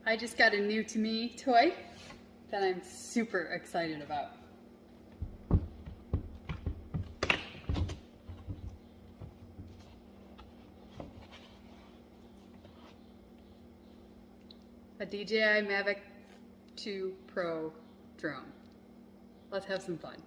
I just got a new to me toy that I'm super excited about. A DJI Mavic 2 Pro drone. Let's have some fun.